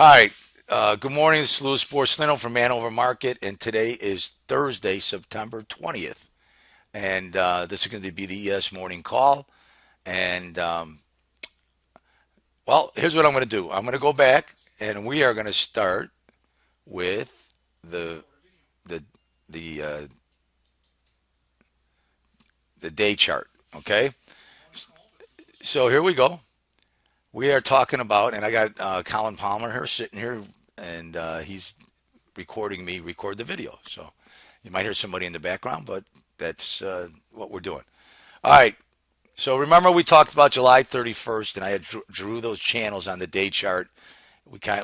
All right. Good morning. This is Louis Porcelino from Hanover Market, and today is Thursday, September 20th. And this is going to be the ES Morning Call. And, well, here's what I'm going to do. I'm going to go back, and we are going to start with the the the uh, the day chart. Okay. So here we go. We are talking about, and I got Colin Palmer here sitting here, and he's recording me record the video. So you might hear somebody in the background, but that's what we're doing. All right. So remember we talked about July 31st, and I had drew those channels on the day chart.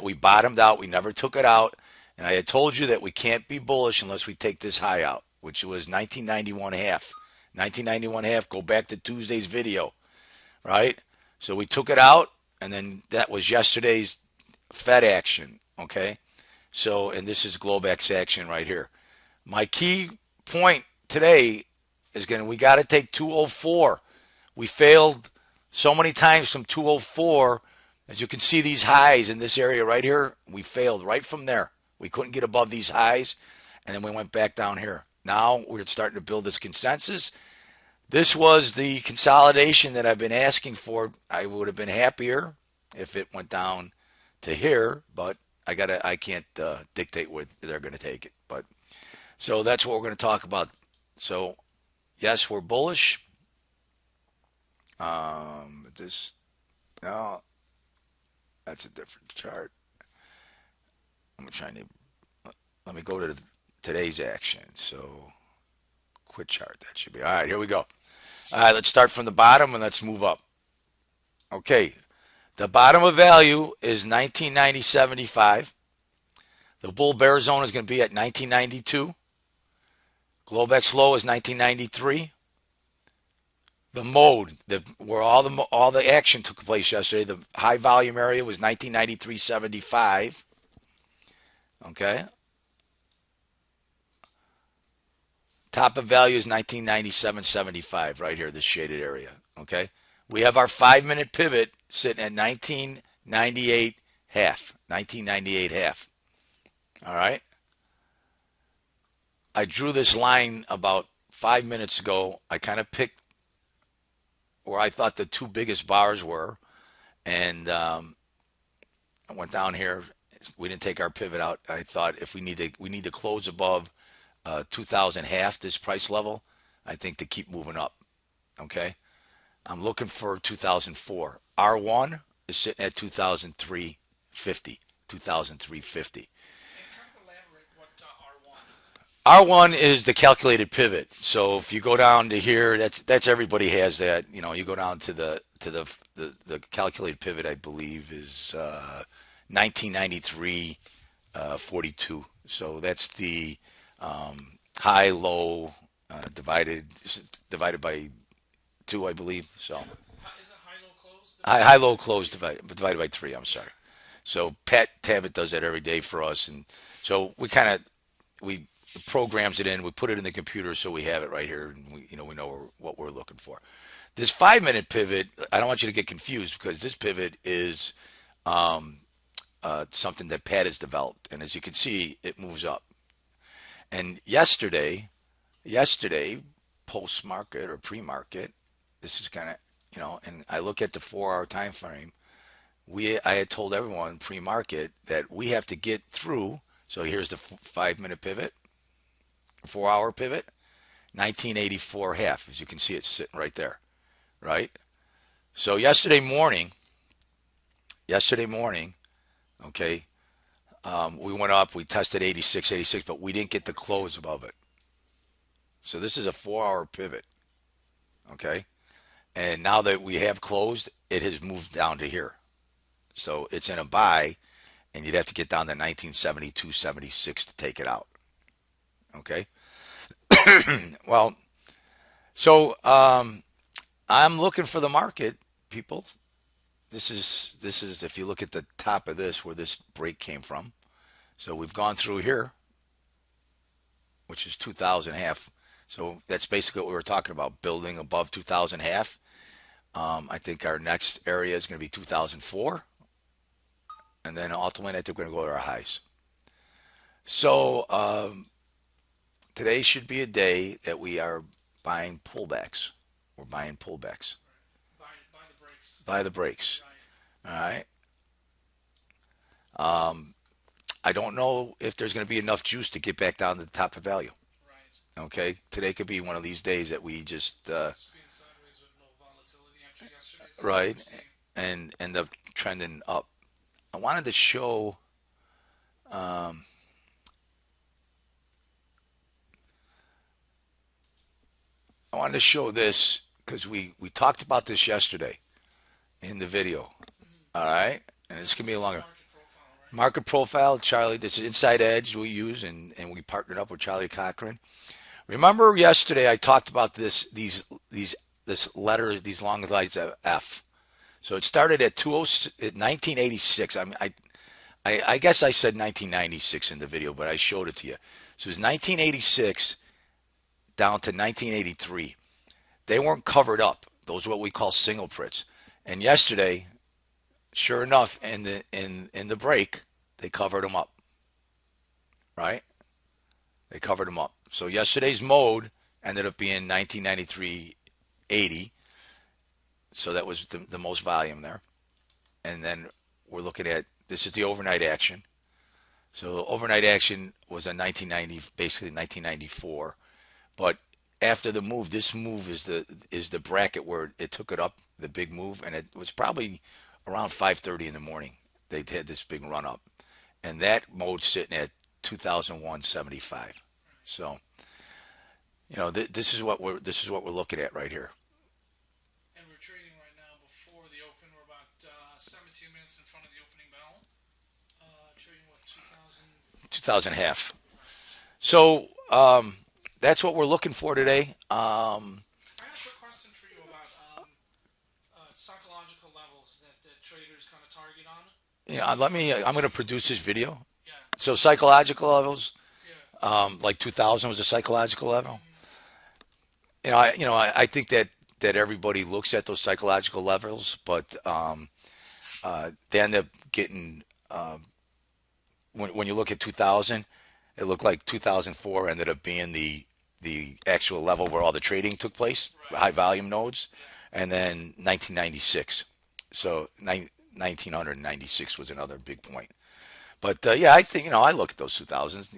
We bottomed out. We never took it out, and I had told you that we can't be bullish unless we take this high out, which was 1991 half. 1991 half. Go back to Tuesday's video, right? So we took it out, and then that was yesterday's Fed action. Okay. So, and this is Globex action right here. My key point today is we got to take 204. We failed so many times from 204. As you can see, these highs in this area right here, we failed right from there. We couldn't get above these highs, and then we went back down here. Now we're starting to build this consensus. This was the consolidation that I've been asking for. I would have been happier if it went down to here, but I can't dictate where they're going to take it. But so that's what we're going to talk about. So yes, we're bullish. This no, that's a different chart. I'm trying to let me go to today's action. So quit chart. That should be all right. Here we go. All right, let's start from the bottom and let's move up. Okay, the bottom of value is 1990.75. The bull bear zone is going to be at 1992. Globex low is 1993. The mode, where all the action took place yesterday, the high volume area was 1993.75. Okay. Top of value is 1997.75 right here, this shaded area. Okay. We have our 5 minute pivot sitting at 1998 half. 1998 half. All right. I drew this line about 5 minutes ago. I kind of picked where I thought the two biggest bars were, and I went down here. We didn't take our pivot out. I thought if we need to close above 2000 half this price level, I think to keep moving up. Okay, I'm looking for 2004. R1 is sitting at 2003.50. 2003.50. R1 is the calculated pivot. So if you go down to here, that's everybody has that. You know, you go down to the calculated pivot. I believe is 1993 42. So that's the high low divided by two, I believe. So high low close divided by three. I'm sorry. So Pat Tabbitt does that every day for us, and so we programs it in. We put it in the computer so we have it right here, and we know what we're looking for. This 5 minute pivot, I don't want you to get confused because this pivot is something that Pat has developed, and as you can see, it moves up. And yesterday, post market or pre market, this is kind of and I look at the 4 hour time frame. I had told everyone pre market that we have to get through. So here's the 5 minute pivot, 4 hour pivot, 1984 half. As you can see, it's sitting right there, right? So yesterday morning, okay, we went up, we tested 86, but we didn't get the close above it. So this is a 4 hour pivot, okay? And now that we have closed, it has moved down to here. So it's in a buy, and you'd have to get down to 1972.76 to take it out, okay? Well, so I'm looking for the market, people. This is if you look at the top of this where this break came from. So we've gone through here, which is 2000 half. So that's basically what we were talking about, building above 2000 half. I think our next area is going to be 2004, and then ultimately I think we're going to go to our highs. So today should be a day that we are buying pullbacks. We're buying pullbacks. Buy the brakes. Buy the breaks. Right. All right. Um, I don't know if there's going to be enough juice to get back down to the top of value. Right. Okay. Today could be one of these days that we just It's being sideways with no volatility after yesterday's low that right we're seeing. and end up trending up. I wanted to show. Um, I wanted to show this because we talked about this yesterday in the video. All right, and it's gonna be This a is longer market profile, right? market profile. Charlie, this is Inside Edge we use, and we partnered up with Charlie Cochran. Remember yesterday I talked about these this letter these long lights of F. So it started at 1986. I guess I said 1996 in the video, but I showed it to you. So it was 1986 down to 1983. They weren't covered up. Those are what we call single prints. And yesterday, sure enough, in the break, they covered them up. Right? They covered them up. So yesterday's mode ended up being 1993.80. So that was the most volume there. And then we're looking at this is the overnight action. So overnight action was in 1990, basically 1994. But after the move, this move is the bracket where it took it up, the big move, and it was probably around 5:30 in the morning. They had this big run up, and that mode's sitting at 2001.75. So this is what we're looking at right here. And we're trading right now before the open. We're about 17 minutes in front of the opening bell. Trading what 2,000. 2000 half. Right. So that's what we're looking for today. I got a quick question for you about psychological levels that traders kind of target on. Let me. I'm going to Taking. produce this video. Yeah. So psychological levels, Yeah. like 2000 was a psychological level. Mm-hmm. I think that everybody looks at those psychological levels, but they end up getting when you look at 2000, it looked like 2004 ended up being the actual level where all the trading took place, Right. high volume nodes, Yeah. and then 1996. So 1996 was another big point. But yeah, I think I look at those 2000s.